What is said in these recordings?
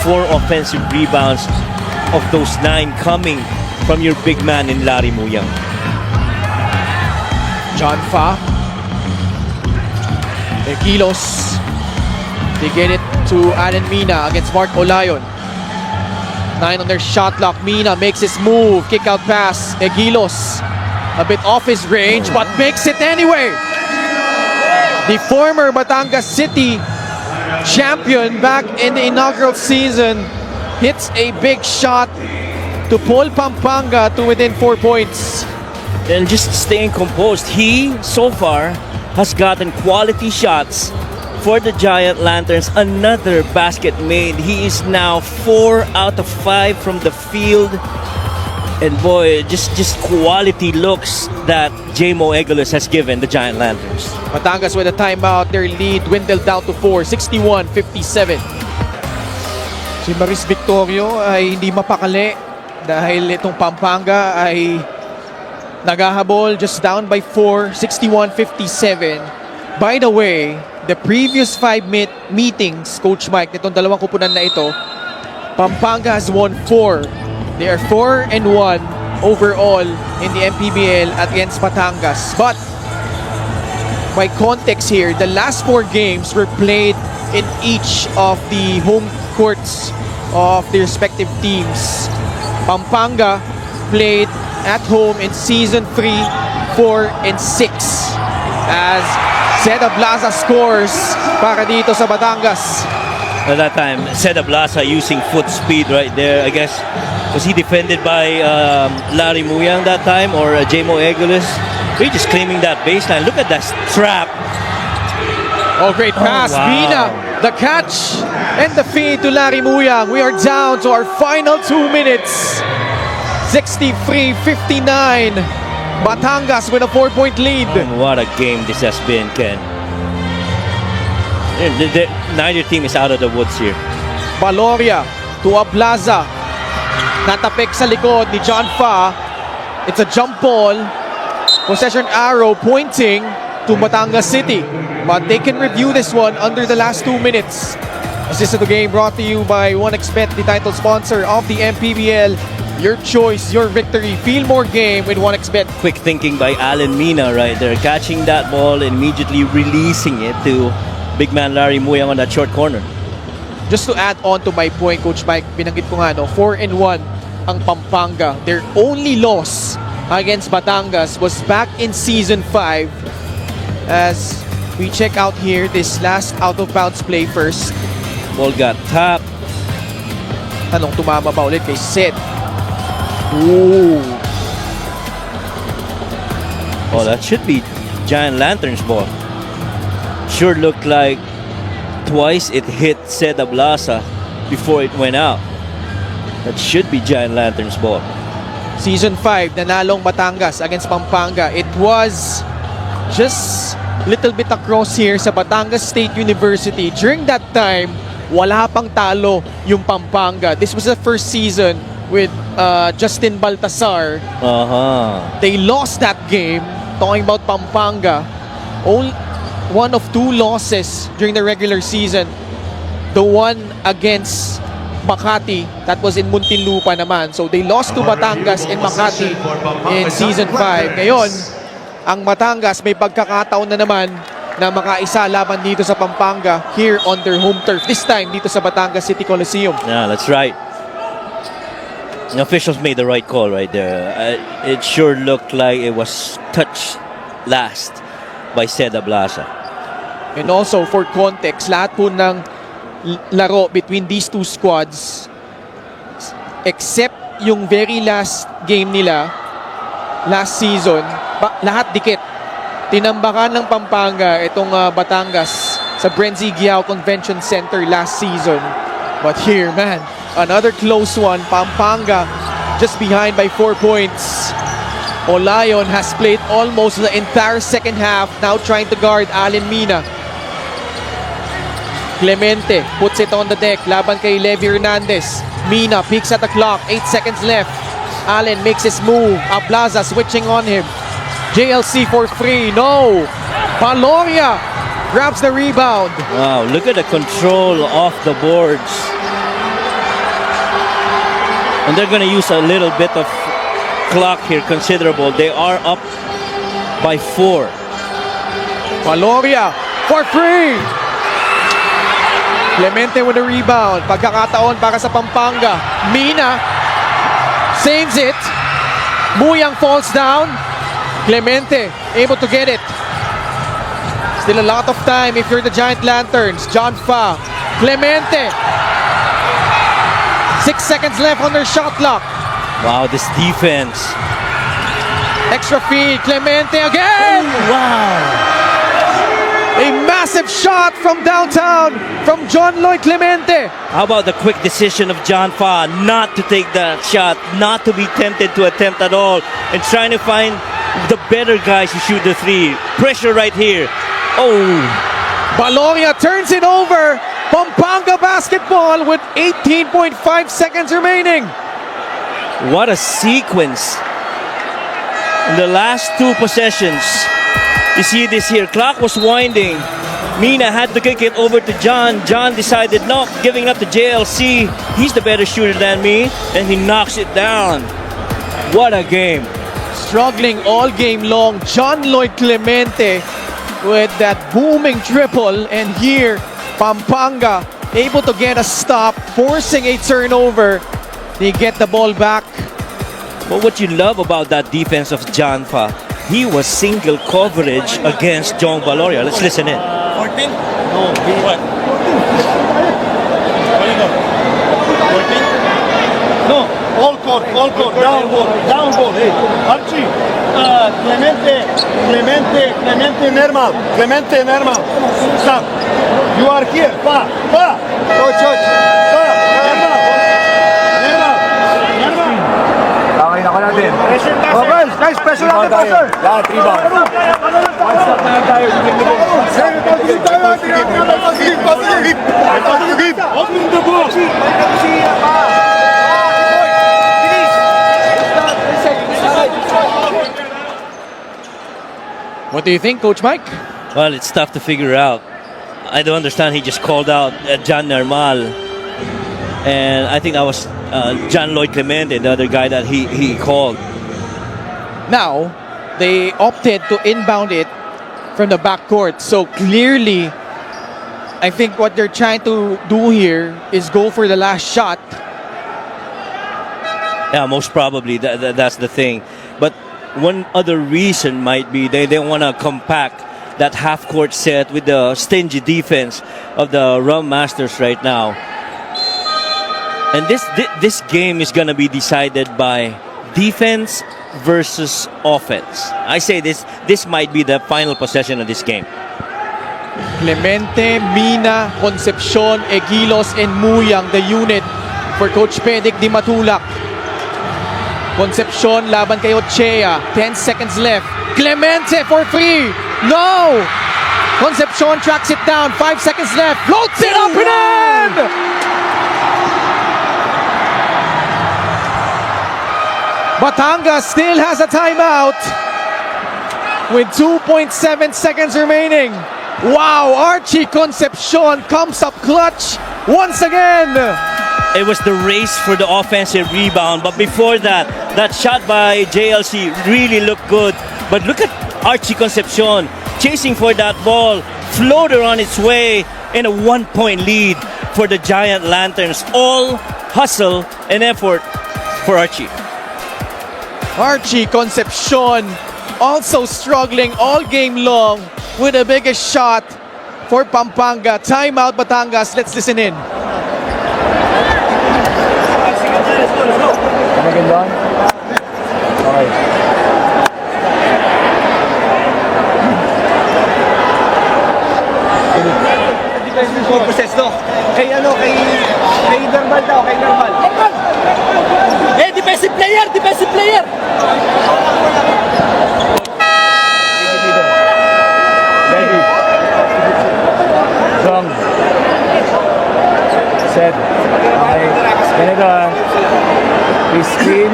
4 offensive rebounds of those 9 coming from your big man in Larry Muyang. John Fa. Kilos. They get it to Alan Mina against Mark Olayon. 9 on their shot clock. Mina makes his move. Kick out pass. Egilos. A bit off his range, but makes it anyway. The former Batangas City champion back in the inaugural season hits a big shot to pull Pampanga to within 4 points. And just staying composed. He, so far, has gotten quality shots for the Giant Lanterns. Another basket made. He is now 4 out of 5 from the field. And boy, just quality looks that J-Mo Eguiluz has given the Giant Lanterns. Batangas with a timeout. Their lead dwindled down to 4, 61-57. Si Maris Victorio ay hindi mapakali dahil itong Pampanga ay nagahabol just down by 4, 61-57. By the way, the previous 5 meetings, Coach Mike, nitong dalawang kupunan na ito, Pampanga has won 4. They are 4-1 overall in the MPBL against Batangas. But by context here, the last 4 games were played in each of the home courts of the respective teams. Pampanga played at home in Season 3, 4, and 6 as Seda Blaza scores para dito sa Batangas. At that time, Seda Blaza using foot speed right there. I guess, was he defended by Larry Muyang that time or J-Mo Eguiluz? He's just claiming that baseline. Look at that trap. Oh, great pass. Oh, wow. Mina, the catch and the feed to Larry Muyang. We are down to our final 2 minutes. 63-59. Batangas with a 4-point lead. What a game this has been, Ken. Neither team is out of the woods here. Valoria to Ablaza. Natapik sa likod ni John Fa. It's a jump ball. Possession arrow pointing to Batangas City. But they can review this one under the last 2 minutes. Assist of the game brought to you by 1xBet, the title sponsor of the MPBL. Your choice, your victory. Feel more game with 1xBet. Quick thinking by Alan Mina right there. Catching that ball, immediately releasing it to big man Larry Muyang on that short corner. Just to add on to my point, Coach Mike, binanggit ko nga, 4-1 ang Pampanga. Their only loss against Batangas was back in Season 5. As we check out here, this last out-of-bounds play first. Ball got tapped. Tanong, tumama ba ulit kay Seth? Ooh. Oh, that should be Giant Lanterns ball. Sure looked like twice it hit Seda Blaza before it went out. That should be Giant Lanterns ball. Season 5, nanalong Batangas against Pampanga. It was just little bit across here sa Batangas State University. During that time, wala pang talo yung Pampanga. This was the first season with Justin Baltasar. They lost that game. Talking about Pampanga, only one of 2 losses during the regular season. The one against Makati, that was in Muntinlupa naman. So they lost to Batangas and Makati in Season 5. Ngayon, ang Batangas may pagkakataon na naman na makaisa laban dito sa Pampanga here on their home turf. This time dito sa Batangas City Coliseum. Yeah, that's right. The officials made the right call right there. It sure looked like it was touched last by Seda Blaza. And also for context, lahat po ng laro between these 2 squads except yung very last game nila last season, lahat dikit. Tinambakan ng Pampanga itong Batangas sa Brenzy Giao Convention Center last season. But here, man, another close one. Pampanga just behind by 4 points. Olayon has played almost the entire second half, now trying to guard Alan Mina. Clemente puts it on the deck, laban kay Levi Hernandez. Mina peeks at the clock, 8 seconds left. Allen makes his move, Ablaza switching on him. JLC for free, no! Valoria grabs the rebound. Wow, look at the control off the boards And they're going to use a little bit of clock here, considerable. They are up by 4. Valoria for free. Clemente with the rebound. Pagkakataon para sa Pampanga. Mina saves it. Muyang falls down. Clemente able to get it. Still a lot of time if you're the Giant Lanterns. John Fa. Clemente. 6 seconds left on their shot clock. Wow, this defense. Extra feed. Clemente again. Wow. A massive shot from downtown from John Lloyd Clemente. How about the quick decision of John Fa not to take that shot, not to be tempted to attempt at all, and trying to find the better guys to shoot the 3. Pressure right here. Oh. Valoria turns it over. Pampanga basketball with 18.5 seconds remaining. What a sequence. In the last 2 possessions, you see this here. Clock was winding. Mina had to kick it over to John. John decided not giving up to JLC. He's the better shooter than me. And he knocks it down. What a game. Struggling all game long. John Lloyd Clemente with that booming triple. And here, Pampanga able to get a stop, forcing a turnover. They get the ball back. But what you love about that defense of John Fa, he was single coverage against John Valoria. Let's listen in. 14? No, what? 14? No, all court, down ball, hey. Archie, Clemente normal. Stop. You are here, pa. Coach. Normal. Okay, nako natin. Okay, guys, pressure natin, pressure. Lahat, rebound. One stop na lang tayo. Open the ball. What do you think, Coach Mike? Well, it's tough to figure out. I don't understand. He just called out John Normal. And I think that was John Lloyd Clemente, the other guy that he called. Now, they opted to inbound it from the backcourt. So clearly, I think what they're trying to do here is go for the last shot. Yeah, most probably. That's the thing. But one other reason might be they want to compact that half-court set with the stingy defense of the Rum Masters right now. And this game is going to be decided by defense versus offense. I say this might be the final possession of this game. Clemente, Mina, Concepcion, Egilos, and Muyang, the unit for Coach Pedic Di Matulak. Concepcion laban kay Ochea. 10 seconds left. Clemente for free. No! Concepcion tracks it down. 5 seconds left. Floats it up and in! Batangas still has a timeout with 2.7 seconds remaining. Wow, Archie Concepcion comes up clutch once again. It was the race for the offensive rebound, but before that shot by JLC really looked good. But look at Archie Concepcion chasing for that ball, floater on its way, in a 1-point lead for the Giant Lanterns. All hustle and effort for Archie. Archie Concepcion also struggling all game long with the biggest shot for Pampanga. Timeout Batangas. Let's listen in. Maganda. Okay. Process no. Kay normal daw, kay normal. Defensive player. Ready. Strong. Set. Okay. Ganito ah. Please spin.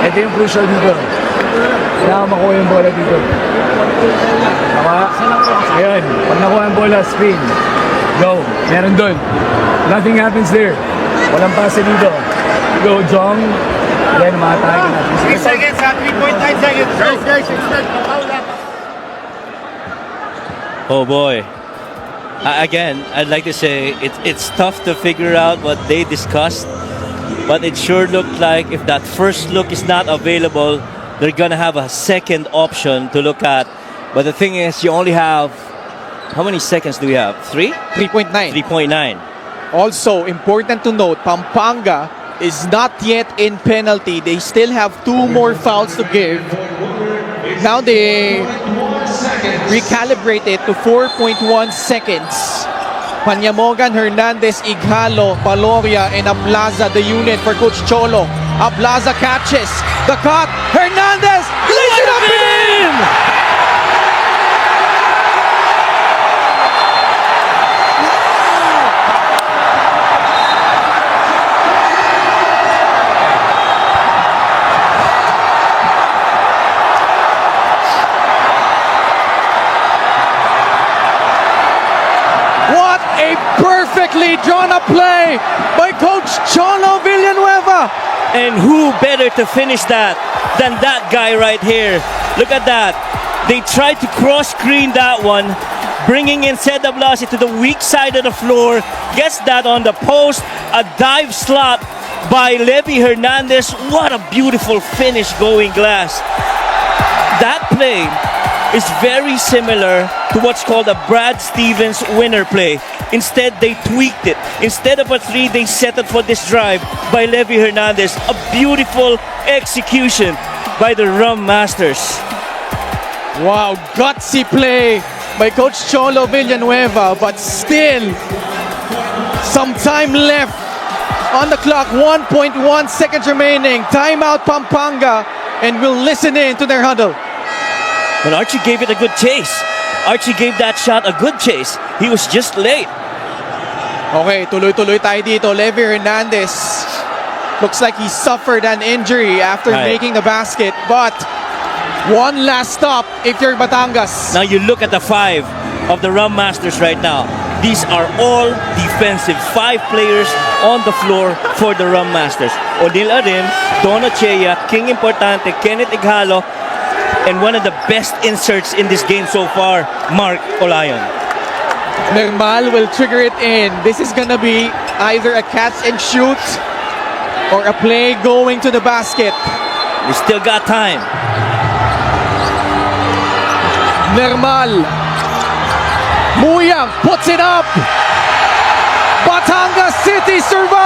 Ito yung crucial dito. Kailangan makuha yung bola dito. Tama? Ayun. Pag nakuha yung bola, spin. Go. Meron dun. Nothing happens there. Walang pase dito. Go, Jong. Yan, matay ka na. 3 seconds, 3.9 seconds. Guys, extend. Oh boy. Again, I'd like to say it's tough to figure out what they discussed, but it sure looked like if that first look is not available, they're gonna have a second option to look at. But the thing is, you only have, how many seconds do we have? 3? 3.9. 3.9. Also, important to note, Pampanga is not yet in penalty. They still have 2 more fouls to give. Now they recalibrate it to 4.1 seconds. Panyamogan, Hernandez, Ighalo, Paloria, and Ablaza, the unit for Coach Cholo. Ablaza catches the cut. Hernandez lays it up and in! What a perfectly drawn up play by Coach Cholo Villanueva. And who better to finish that than that guy right here? Look at that. They tried to cross screen that one, bringing in Seda Blasi to the weak side of the floor. Gets that on the post. A dive slot by Levy Hernandez. What a beautiful finish going glass. That play is very similar to what's called a Brad Stevens winner play. Instead, they tweaked it. Instead of a 3, they settled for this drive by Levy Hernandez. A beautiful execution by the Rum Masters. Wow, gutsy play by Coach Cholo Villanueva, but still some time left on the clock. 1.1 seconds remaining. Timeout Pampanga, and we'll listen in to their huddle. But Archie gave it a good chase. Archie gave that shot a good chase. He was just late. Okay, tuloy-tuloy tayo dito. Levy Hernandez looks like he suffered an injury after Right. making the basket, but one last stop if you're Batangas. Now you look at the 5 of the Rum Masters right now. These are all defensive. 5 players on the floor for the Rum Masters. Odil Arim, Don Ochea, King Importante, Kenneth Ighalo, and one of the best inserts in this game so far, Mark Olayon. Nermal will trigger it in. This is gonna be either a catch and shoot or a play going to the basket. We still got time. Nermal. Muyang puts it up. Batangas City survives.